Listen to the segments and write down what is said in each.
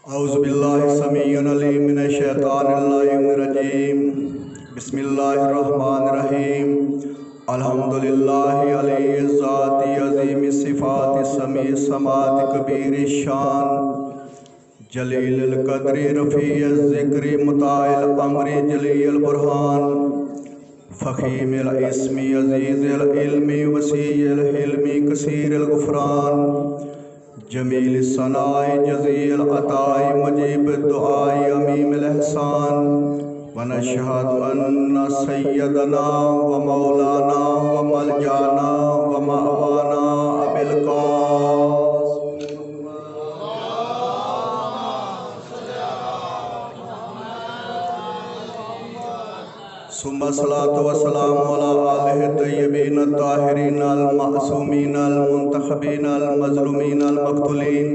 اعوذ باللہ السمیع العلیم من الشیطان الرجیم بسم اللہ الرحمن الرحیم الحمدللہ علی الذات عظیم الصفات سمیع السماعات کبیر الشان جلیل القدر رفیع الذکر مطاع الامر جلی البرہان فخیم الاسم عزیز العلم وسیع الحلم کثیر الغفران جمیل الثناء جزیل العطاء مجیب الدعاء عمیم الاحسان ونشہد ان سیدنا و مولانا و ملجانا و مأوانا ابی القاسم ثم الصلاة والسلام على آلہ الطیبین الطاہرین المعصومین المنتخبین المظلومین المقتولین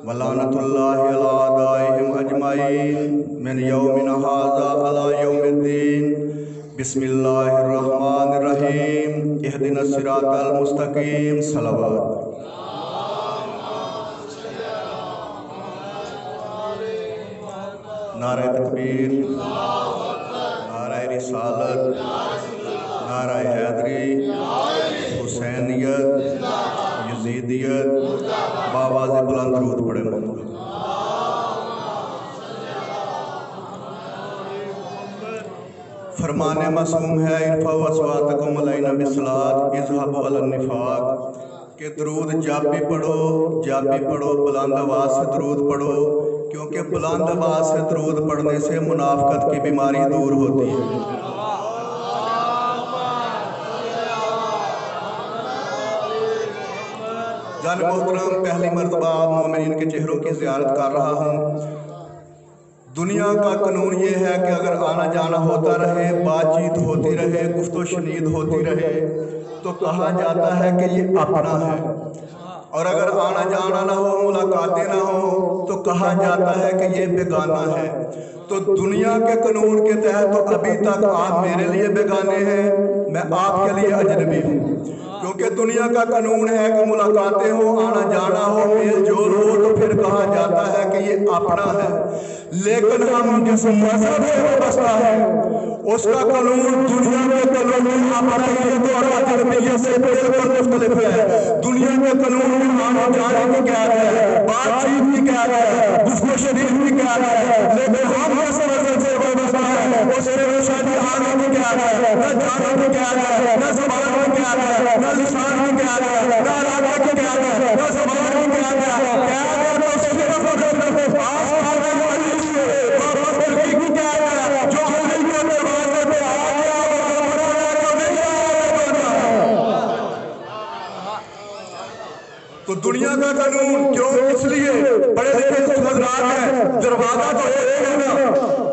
ولعنۃ اللہ علی اعدائہم اجمعین من یومنا ھذا الی یوم الدین بسم اللہ الرحمن الرحیم اہدنا الصراط المستقیم صلوات نعرہ تکبیر، رسالت، نعرہ حیدری، حسینیت، یزیدیت، بآواز بلند درود پڑھیں محمد۔ فرمان معصوم ہے ارفعوا اصواتکم علینا بالصلاۃ اذهبوا علی النفاق کہ درود جب بھی پڑھو بلند آواز سے درود پڑھو، کیونکہ بلند آواز سے درود پڑھنے سے منافقت کی بیماری دور ہوتی ہے۔ جان محترم، پہلی مرتبہ مومنین کے چہروں کی زیارت کر رہا ہوں۔ دنیا کا قانون یہ ہے کہ اگر آنا جانا ہوتا رہے، بات چیت ہوتی رہے، گفت و شنید ہوتی رہے تو کہا جاتا ہے کہ یہ اپنا ہے، اور اگر آنا جانا نہ ہو، ملاقاتیں نہ ہو تو کہا جاتا ہے کہ یہ بیگانہ ہے۔ تو دنیا کے قانون کے تحت تو ابھی تک آپ میرے لیے بیگانے ہیں، میں آپ کے لیے اجنبی ہوں، کیونکہ دنیا کا قانون ہے کہ ملاقاتیں ہو، آنا جانا ہو، میل جول ہو تو پھر کہا جاتا ہے کہ یہ اپنا ہے۔ لیکن ہم جس مذہب سے وابستہ ہیں اس کا قانون دنیا کے قانون اپنائیت اور اجنبیت سے بالکل مختلف ہے۔ دنیا کے قانون میں آنے جانے کی قید ہے، بات چیت کی قید ہے، گفت و شنید کی قید ہے، لیکن ہم جس مذہب سے وابستہ ہیں اس میں شادی آنے کی قید ہے، نہ جانے کی قید ہے، نہ زبان کی قید ہے، نہ لسان کی قید ہے، نہ علاقے کی قید ہے، نہ زبان کی قید ہے۔ قید ہے تو صرف اور صرف آس پاس کے علی سے بابا کی قید ہے، جو علی کے دروازے پہ آ گیا وہ بڑا تو نہیں آیا۔ تو دنیا کا قانون کیوں؟ اس لیے بڑے لکھے حضرات ہیں، دروازہ تو ایک ہے نا،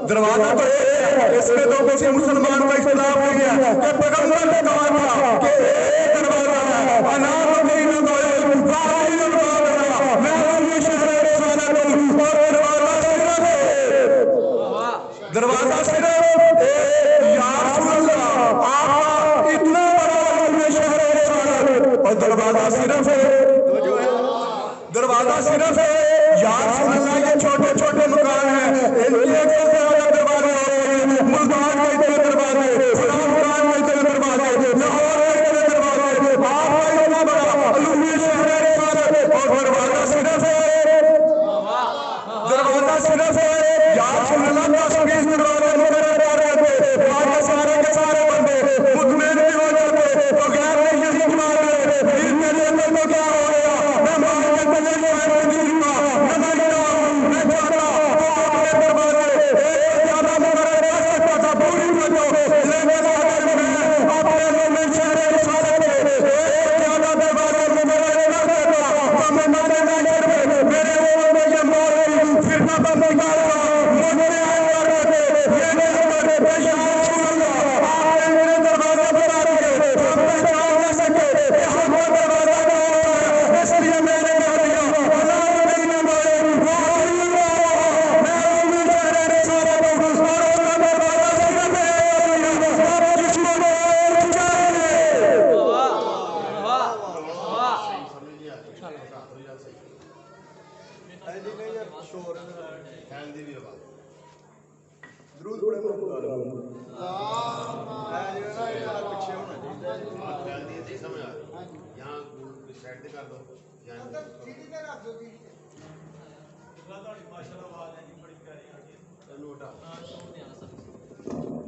دروازہ تو ایک ہے، اس میں تو کسی مسلمان کا اختلاف نہیں ہے کہ پیغمبر نے کہا تھا کہ ایک دروازہ ہے، انا مدینہ دعوت فاہی الباب، میں ہوں یہ شہر رسالت اور دروازہ صرف ایک۔ یا رسول اللہ، آپ اتنا بڑا علم شہر رسالت اور دروازہ صرف ہے، دروازہ صرف ہے۔ یا رسول اللہ، یہ چھوٹے چھوٹے مکان ہیں، ان کی ایک سے زیادہ دروازے ہوتے ہیں، ملتان کے اتنے دروازے، فلان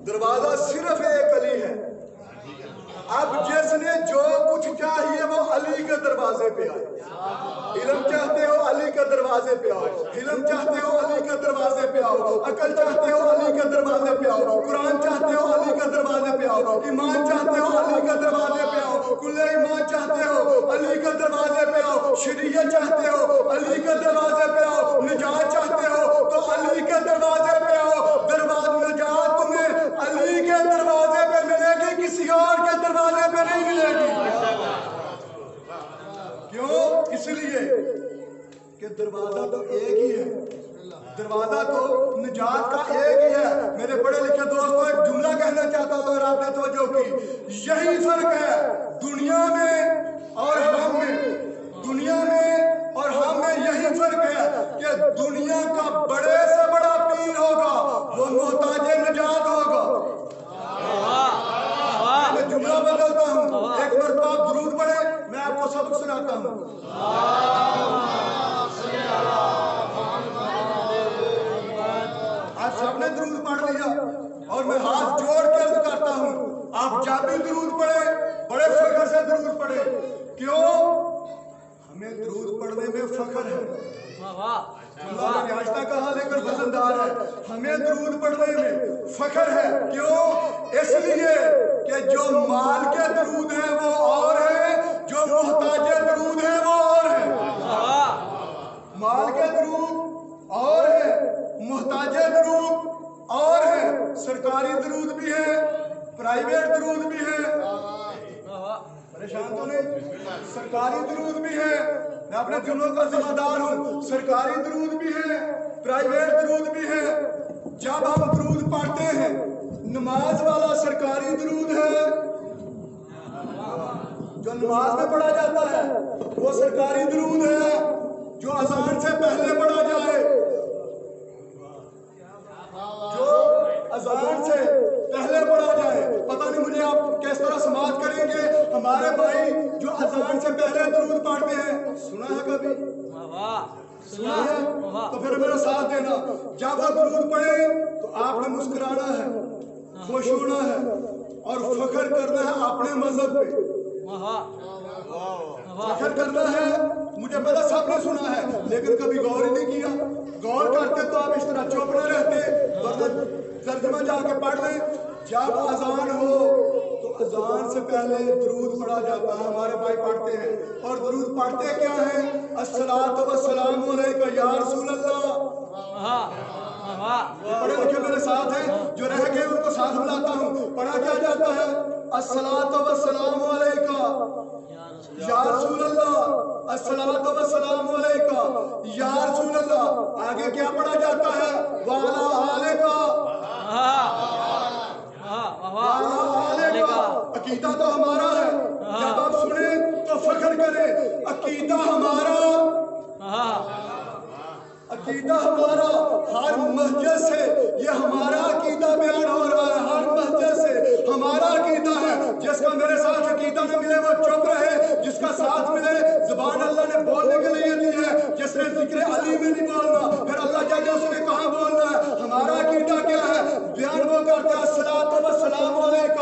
دروازہ صرف ایک علی ہے. اب جس نے جو کچھ چاہیے وہ علی کے دروازے پہ آئے. علم چاہتے ہو علی کے دروازے پہ آؤ, علم چاہتے ہو علی کے دروازے پہ آؤ, عقل چاہتے ہو علی کے دروازے پہ آؤ, قرآن چاہتے ہو علی کے دروازے پہ آؤ, ایمان چاہتے ہو علی کے دروازے پہ آؤ, کل ایمان چاہتے ہو علی کے دروازے پہ آؤ, شریعت چاہتے ہو علی کے دروازے پہ آؤ, نجات چاہتے ہو تو علی کے دروازے پہ آؤ. دروازہ نجات تمہیں علی کے دروازے پہ ملے گی, کسی اور کے دروازے پہ نہیں ملے گی. کیوں؟ اس لیے کہ دروازہ تو ایک ہی ہے, دروازہ تو نجات کا ایک ہی ہے. میرے پڑھے لکھے دوستوں ایک جملہ کہنا چاہتا ہوں اگر آپ نے توجہ کی. یہی فرق ہے دنیا میں اور ہم میں, دنیا میں اور ہم میں یہی فرق ہے کہ دنیا کا بڑے سے بڑا پیر ہوگا وہ محتاج نجات ہوگا. میں جملہ بدلتا ہوں, ایک مرتبہ آپ درود پڑھیں, میں آپ کو سبق سناتا ہوں. آپ سب نے درود پڑھ لیا اور میں ہاتھ جوڑ کے عرض کرتا ہوں آپ جب بھی درود پڑھیں بڑے فخر سے درود پڑھیں. کیوں؟ ہمیں درود پڑھنے میں فخر ہے. اللہ نے آشنا کہا لیکن وزندار ہے. ہمیں درود پڑھنے میں فخر ہے. کیوں؟ اس لیے کہ جو مال کے درود ہیں وہ اور ہیں, جو محتاج درود ہیں وہ اور ہیں. مال کے درود اور ہیں, محتاج درود اور ہیں, سرکاری درود بھی ہے, پرائیویٹ درود بھی ہے. پریشان تو نہیں؟ سرکاری درود بھی ہے, میں اپنے جملوں کا ذمہ دار ہوں. سرکاری درود بھی ہے, پرائیویٹ درود بھی ہے. جب ہم درود پڑھتے ہیں, نماز والا سرکاری درود ہے, جو نماز میں پڑھا جاتا ہے وہ سرکاری درود ہے, جو اذان سے پہلے پڑھا جائے, جو اذان سے پہلے پڑھا جائے. پتہ نہیں مجھے آپ کس طرح سماعت کریں گے, ہمارے بھائی جو اذان سے پہلے درود پڑھتے ہیں, سنا ہے کبھی؟ سنا ہے؟ تو پھر میرا ساتھ دینا. جب آپ درود پڑھیں تو آپ نے مسکرانا ہے, خوش ہونا ہے اور فخر کرنا ہے اپنے مذہب پہ. فخر کرنا ہے. مجھے پتا سب نے سنا ہے لیکن کبھی غور ہی نہیں کیا. غور کرتے تو آپ اس طرح چپ نہ رہتے, ورنہ ترجمہ جا کے پڑھ لیں. جب اذان ہو تو اذان سے پہلے درود پڑھا جاتا ہے, ہمارے بھائی پڑھتے ہیں. اور درود پڑھتے کیا ہیں؟ الصلاۃ والسلام علیک یا رسول اللہ. پڑھے لکھے میرے ساتھ ہیں, جو رہ گئے ان کو ساتھ بلاتا ہوں. پڑھا کیا جاتا ہے؟ الصلاۃ والسلام علیک یا رسول اللہ, الصلاۃ والسلام علیک یا رسول اللہ. آگے کیا پڑھا جاتا ہے؟ وعلی آلک. عقیدہ تو ہمارا ہے, جب آپ سنیں تو فخر کریں. عقیدہ ہمارا, عقیدہ ہمارا ہر مسجد سے یہ ہمارا عقیدہ بیان ہو رہا ہے. ہر مسجد سے ہمارا عقیدہ ہے. جس کا میرے ساتھ عقیدہ نہ ملے وہ چپ رہے, جس کا ساتھ ملے. زبان اللہ نے بولنے کے لیے دی ہے, جس نے ذکر علی میں نہیں بولنا پھر اللہ جائے اس نے کہاں بولنا ہے. ہمارا عقیدہ کیا ہے؟ بیان وہ کرتے ہیں الصلاۃ والسلام علیک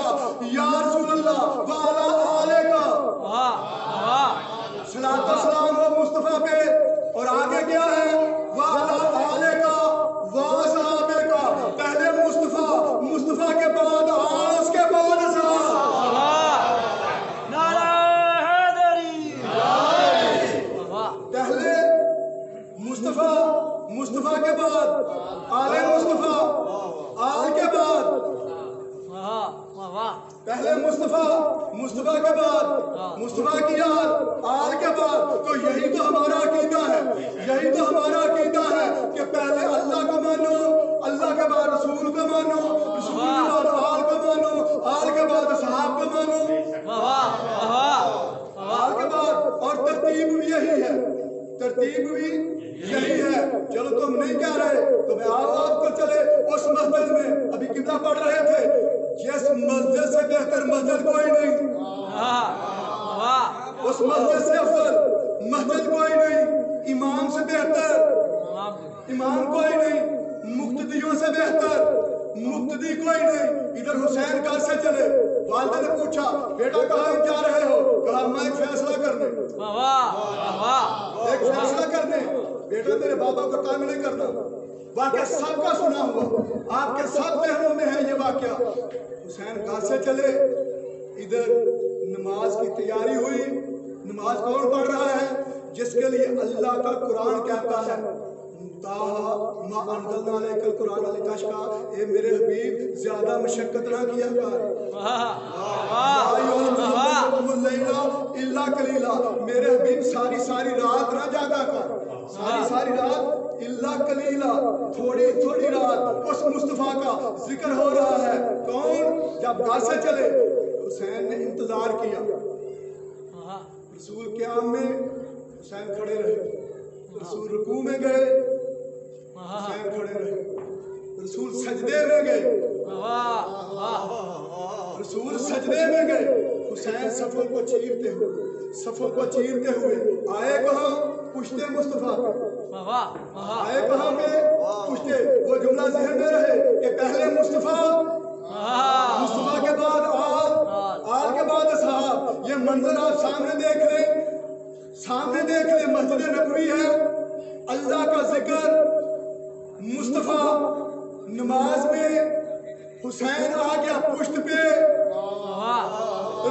یا رسول اللہ وعلی آلک. صلاۃ و سلام ہو مصطفیٰ پہ, اور آگے کیا ہے؟ وعلی آلک واصحابک. پہلے مصطفیٰ, مصطفیٰ کے بعد آل, اس کے بعد پہلے مصطفیٰ, مصطفیٰ کے بعد آل مصطفیٰ, آل کے بعد پہلے مصطفیٰ, مصطفیٰ کے بعد مصطفیٰ کی آل کے بعد. تو یہی تو ہمارا عقیدہ ہے, یہی تو ہمارا عقیدہ ہے کہ پہلے اللہ کو مانو, اللہ کے بعد رسول کو مانو, رسول کے بعد آل کو مانو, آل کے بعد صحاب کو مانو, آل کے بعد. اور ترتیب بھی یہی ہے, ترتیب بھی یہی ہے. چلو تم نہیں کہہ رہے تو میں آپ کو چلے اس مسجد میں ابھی قبلہ پڑھ رہے تھے, جس مسجد سے بہتر مسجد کوئی نہیں, اس مسجد سے افضل مسجد کوئی نہیں امام سے بہتر، امام کوئی نہیں مقتدیوں سے بہتر، مقتدی کوئی نہیں۔ ادھر حسین گھر سے چلے، والدہ نے پوچھا بیٹا کہاں جا رہے ہو؟ کہا میں ایک فیصلہ کرنے، ایک فیصلہ کرنے۔ بیٹا میرے بابا کو کام نہیں کرنا، واقعہ سب کا سنا ہوا، آپ کے سب ذہنوں میں ہے یہ واقعہ۔ حسین گھر سے چلے، ادھر نماز کی تیاری ہوئی۔ نماز کون پڑھ رہا ہے؟ جس کے لیے اللہ کا قرآن کہتا ہے ما انزلنا علیک القرآن لتشقی، اے میرے حبیب زیادہ مشقت نہ کیا کر، الا قلیلا، میرے حبیب ساری رات نہ جاگا کر، ساری رات الا قلیلا، تھوڑی رات۔ اس مصطفیٰ کا ذکر ہو رہا ہے۔ کون؟ جب گھر سے چلے حسین نے انتظار کیا، رسول قیام میں حسین کھڑے رہے، رسول رکوع میں گئے حسین کھڑے رہے، رسول سجدے میں گئے، رسول سجدے میں گئے، حسین صفوں کو چیرتے ہوئے آئے کہاں؟ پشتے مصطفیٰ آئے کہاں پہ؟ پشتے۔ وہ جملہ ذہن میں رہے کہ پہلے مصطفیٰ کے بعد آل کے بعد اصحاب۔ یہ منظر آپ سامنے دیکھ لیں، مسجد نبوی ہے، اللہ کا ذکر، مصطفیٰ نماز میں، حسین آ گیا پشت پہ،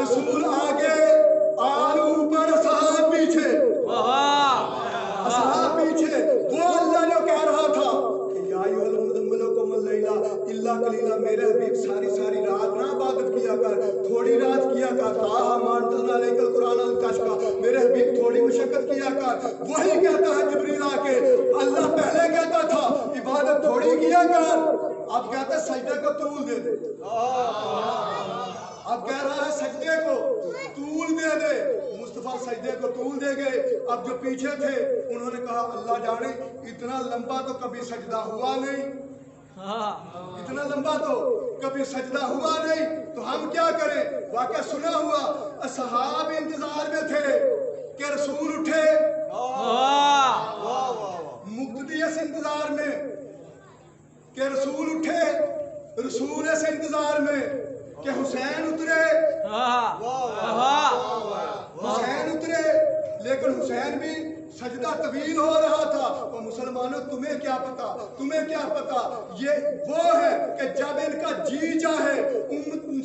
رسول آگے، آل اوپر، اصحاب پیچھے، اصحاب پیچھے۔ وہ اللہ جو کہہ رہا تھا کہ یا ایھا المزمل قم اللیل الا قلیلا، میرے حبیب ساری رات نہ عبادت کیا کر، تھوڑی رات کیا کر، ما انزلنا علیک القرآن لتشقی، میرے حبیب تھوڑی مشقت کیا کر۔ وہی کہتا ہے جبریل آ کے، اللہ پہلے کہتا تھا عبادت تھوڑی کیا کر، اب کہتا ہے سجدے کو طول دے دے، اب کہہ رہا ہے سجدے کو طول دے دے۔ مصطفیٰ سجدے کو طول دے گئے۔ اب جو پیچھے تھے انہوں نے کہا اللہ جانے اتنا لمبا تو کبھی سجدہ ہوا نہیں، اتنا لمبا تو کبھی سجدہ ہوا نہیں، تو ہم کیا کریں؟ واقعہ سنا ہوا، اصحاب انتظار میں تھے کہ رسول اٹھے، مقتدی اس انتظار میں کہ رسول اٹھے، رسول اس انتظار میں کہ حسین اترے، حسین اترے، لیکن حسین بھی سجدہ طویل ہو رہا تھا۔ اور مسلمانوں تمہیں کیا پتا، یہ وہ ہے کہ جب ان کا جی چاہے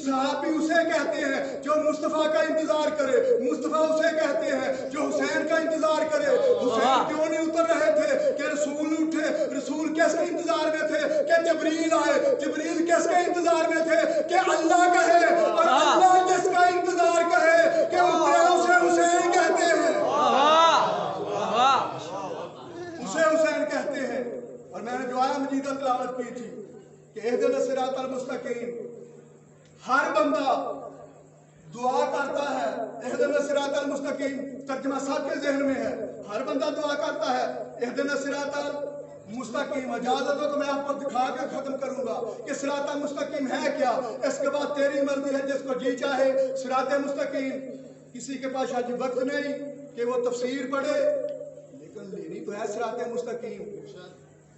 صحابی اسے کہتے ہیں جو مصطفیٰ کا انتظار کرے، مصطفیٰ اسے کہتے ہیں جو حسین کا انتظار کرے۔ حسین کیوں نہیں اتر رہے تھے کہ رسول اٹھے؟ رسول کس کے انتظار میں تھے کہ جبریل آئے؟ جبریل کس کے انتظار میں تھے کہ اللہ کہے، اور اللہ جس کا انتظار کہے کہ اترے اسے حسین کہتے ہیں، اسے حسین کہتے ہیں۔ اور میں نے جو آیہ مجیدہ تلاوت کی تھی کہ اہدنا الصراط المستقیم، ہر بندہ دعا کرتا ہے اہدنا الصراط المستقیم، ترجمہ سب کے ذہن میں ہے، ہر بندہ دعا کرتا ہے اہدنا الصراط المستقیم۔ اجازت ہو تو میں آپ کو دکھا کے ختم کروں گا کہ صراط المستقیم ہے کیا، اس کے بعد تیری مرضی ہے، جس کو جی چاہے صراط مستقیم۔ کسی کے پاس شاید وقت نہیں کہ وہ تفسیر پڑھے، لیکن لینی تو ہے صراط مستقیم۔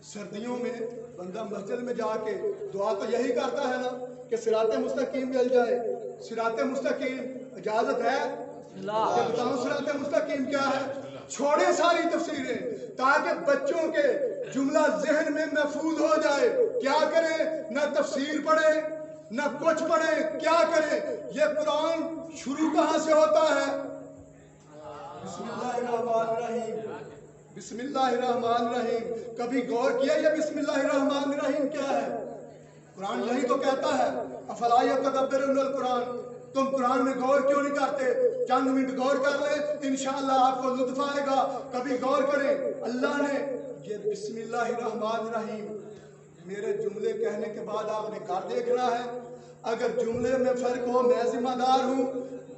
سردیوں میں بندہ مسجد میں جا کے دعا تو یہی کرتا ہے نا کہ صراط مستقیم مل جائے۔ صراط مستقیم اجازت ہے کہ بتاؤں صراط مستقیم کیا ہے؟ چھوڑے ساری تفسیریں تاکہ بچوں کے جملہ ذہن میں محفوظ ہو جائے۔ کیا کریں؟ نہ تفسیر پڑھے نہ کچھ پڑھے، کیا کریں؟ یہ قرآن شروع کہاں سے ہوتا ہے؟ بسم اللہ الرحمن الرحیم، بسم اللہ الرحمن الرحیم۔ کبھی غور کیا یہ بسم اللہ الرحمن الرحیم کیا ہے؟ قرآن یہی تو کہتا ہے افلا یتدبرون القرآن، تم قرآن میں غور کیوں نہیں کرتے؟ چند منٹ غور کر لیں، انشاءاللہ آپ کو لطف آئے گا۔ کبھی غور کریں، اللہ نے یہ بسم اللہ الرحمن الرحیم میرے جملے کہنے کے بعد آپ نے گھر دیکھنا ہے۔ اگر جملے میں فرق ہو میں ذمہ دار ہوں،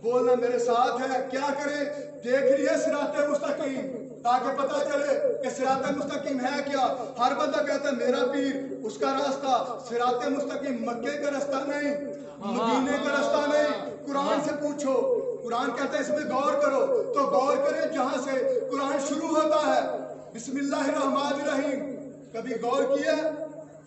بولنا میرے ساتھ ہے، کیا کریں؟ دیکھ لیے صراط مستقیم تاکہ پتہ چلے کہ صراط مستقیم ہے کیا۔ ہر بندہ کہتا ہے میرا پیر، اس کا راستہ صراط مستقیم مکے کا راستہ نہیں، مدینے کا راستہ نہیں۔ قرآن سے پوچھو، قرآن کہتا ہے اس میں غور کرو، تو غور کریں جہاں سے قرآن شروع ہوتا ہے، بسم اللہ الرحمن الرحیم. کبھی غور کیا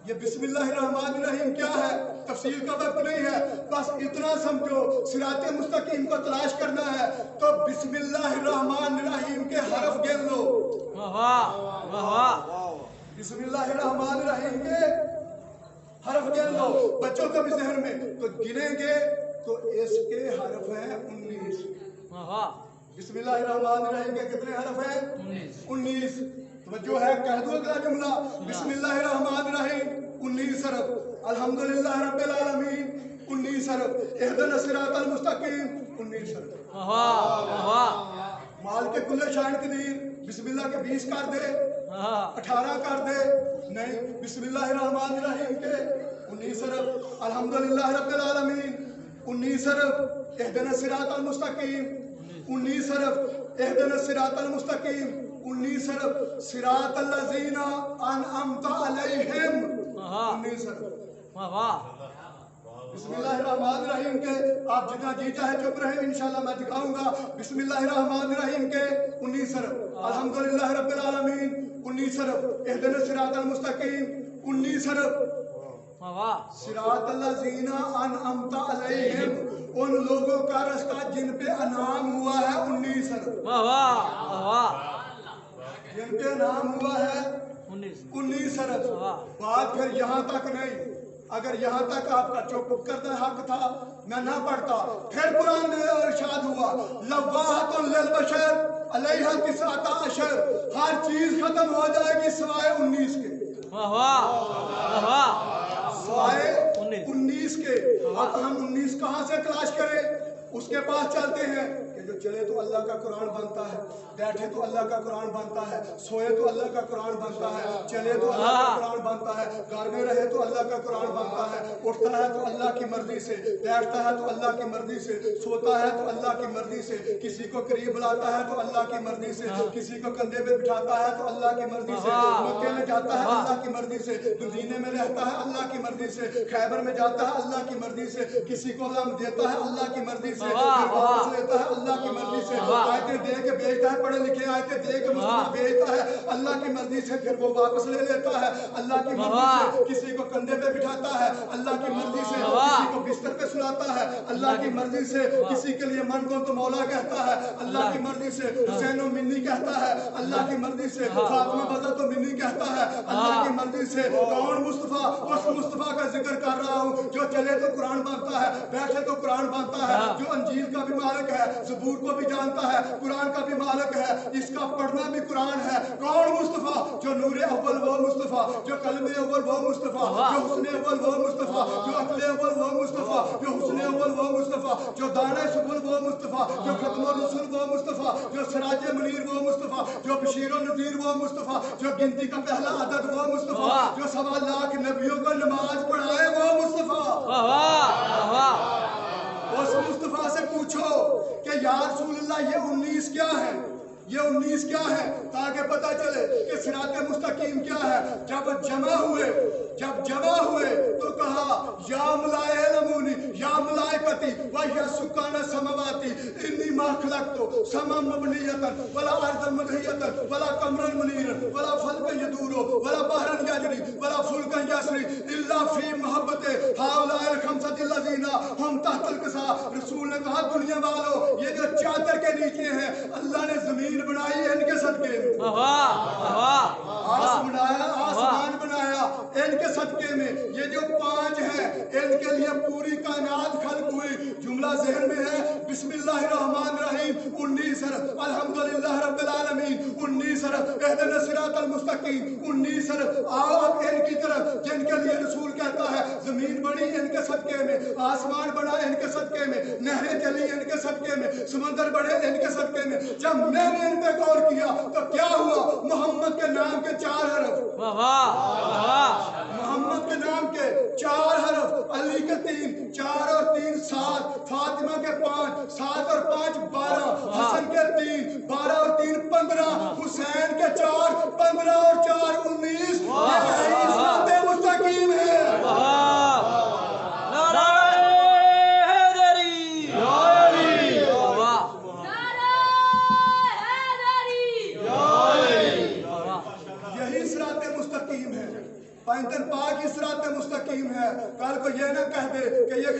یہ بسم اللہ الرحمن الرحیم کیا ہے؟ تفصیل کا وقت نہیں ہے، بس اتنا سمجھو صراط مستقیم کو تلاش کرنا ہے تو بسم اللہ الرحمن الرحیم کے حرف گن لو. بسم اللہ الرحمن الرحیم کے حرف گن لو. بچوں کا بھی ذہن میں تو گنیں گے تو اس کے حرف ہیں 19. بسم اللہ الرحمن الرحیم کے کتنے حرف ہیں؟ 19. توجہ ہے، کہہ دو اگلا جملہ، بسم اللہ الرحمن الرحیم 19 حرف، الحمدللہ رب العالمین 19 حرف، اہدنا الصراط المستقیم 19 حرف. مال کے کل شان قدیر بسم اللہ کے 20 کر دے، 18 کر دے، نہیں، بسم اللہ الرحمن الرحیم کے 19 حرف، الحمدللہ رب العالمین 19 حرف، اہدنا الصراط المستقیم 19 حرف، اہدنا الصراط المستقیم 19 حرف، صراط الذین انعمت علیہم 19 حرف. بسم اللہ الرحمن الرحیم کے آپ جتنا جی چاہے چپ رہے، انشاءاللہ میں دکھاؤں گا. بسم اللہ الرحمن الرحیم کے 19 حرف، الحمدللہ رب العالمین 19 حرف، اہدنا الصراط المستقیم 19 حرف، صراط الذین انعمت علیہم ان لوگوں کا رستہ جن پہ انعام ہوا ہے 19 حرف. جن پہ انعام ہوا ہے 19 حرف. بات پھر یہاں تک نہیں، اگر یہاں تک آپ کا چپ کرنا حق تھا میں نہ پڑھتا. پھر قرآن میں ارشاد ہوا لواحۃ للبشر علیہا 19، ہر چیز ختم ہو جائے گی سوائے 19 کے، سوائے 19 کے. اب ہم 19 کہاں سے تلاش کریں؟ اس کے پاس چلتے ہیں کہ جو چلے تو اللہ کا قرآن بنتا ہے، بیٹھے تو اللہ کا قرآن بنتا ہے، سوئے تو اللہ کا قرآن بنتا ہے، چلے تو اللہ کا قرآن بنتا ہے، گھر میں رہے تو اللہ کا قرآن بنتا ہے، اٹھتا ہے تو اللہ کی مرضی سے، بیٹھتا ہے تو اللہ کی مرضی سے، سوتا ہے تو اللہ کی مرضی سے، کسی کو قریب بلاتا ہے تو اللہ کی مرضی سے، کسی کو کندھے پہ بٹھاتا ہے تو اللہ کی مرضی سے، مکے میں جاتا ہے اللہ کی مرضی سے، مدینے میں رہتا ہے اللہ کی مرضی سے، خیبر میں جاتا ہے اللہ کی مرضی سے، کسی کو غم دیتا ہے اللہ کی مرضی سے، پھر واپس لیتا ہے اللہ کی مرضی سے، آیتیں دے کے بیچتا ہے، پڑھے لکھے آیتیں دے کے مصطفیٰ بیچتا ہے اللہ کی مرضی سے، پھر وہ واپس لے لیتا ہے اللہ کی مرضی سے، کسی کو کندھے پہ بٹھاتا ہے اللہ کی مرضی سے، کسی کو بستر پہ سلاتا ہے اللہ کی مرضی سے، کسی کے لیے من کو تو مولا کہتا ہے اللہ کی مرضی سے، حسین و منی کہتا ہے اللہ کی مرضی سے، فاطمہ بذر تو منی کہتا ہے اللہ کی مرضی سے. کون مصطفیٰ؟ اس مصطفیٰ کا ذکر کر رہا ہوں جو چلے تو قرآن بنتا ہے، بیٹھے تو قرآن بنتا ہے، جو انجیل کا بھی مالک ہے، زبور کو بھی جانتا ہے، قرآن کا بھی مالک ہے، اس کا پڑھنا بھی قرآن ہے. کون مصطفیٰ؟ جو نور اول وہ مصطفیٰ، جو قلم اول وہ مصطفیٰ، جو حسن اول وہ مصطفیٰ، جو عقل اول وہ مصطفیٰ، جو حسن اول وہ مصطفیٰ، جو دانہ سبل وہ مصطفیٰ، جو ختم الرسل وہ مصطفیٰ، جو سراج منیر وہ مصطفیٰ، جو بشیر و نذیر وہ مصطفیٰ، جو گنتی کا پہلا عدد وہ مصطفیٰ، جو 1.25 لاکھ نبیوں کو نماز پڑھائے وہ مصطفیٰ. اس مصطفیٰ سے پوچھو کہ یا رسول اللہ یہ 19 کیا ہے، یہ 19 کیا ہے، تاکہ پتہ چلے کہ صراط مستقیم کیا ہے. جب جمع ہوئے تو کہا یا ملائکتی یا ملائکتی و یا سکان السماواتی انی ما خلقت سما مبنیتا ولا ارضا مدحیتا ولا قمرا منیرا ولا فلکا یدور ولا بحرا یجری ولا فلکا یسری الا فی محبت ہؤلاء الخمسۃ الذین هم تحت القصا. رسول نے کہا دنیا والو یہ جو چادر کے نیچے ہیں اللہ نے زمین بنائی ہے ان کے صدقے میں، آسمان بنایا ان کے صدقے میں، یہ جو 5 ہیں ان کے لیے پوری کائنات خلق ہوئی. جملہ ذہن میں ہے بسم اللہ الرحمن الرحیم 19 حرف، الحمدللہ رب العالمین 19 حرف، اہدنا الصراط المستقیم 19 حرف. آؤ اب ان کی طرف جن کے لیے رسول کہتا ہے زمین بنی ان کے صدقے میں، آسمان بنا ان کے صدقے میں، نہریں چلی ان کے صدقے میں، سمندر بڑھے ان کے صدقے میں. جب میں نے ان پہ غور کیا تو کیا ہوا؟ محمد کے نام کے 4 حرف، محمد کے نام کے 4 حرف، علی کے 3، 4 اور 3 7، فاطمہ کے 5، 7 اور 5 12، حسن کے 3، 12 اور 3 15، حسین کے 4، 15 اور 4 19. یہ صراط مستقیم ہے.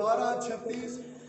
12 36।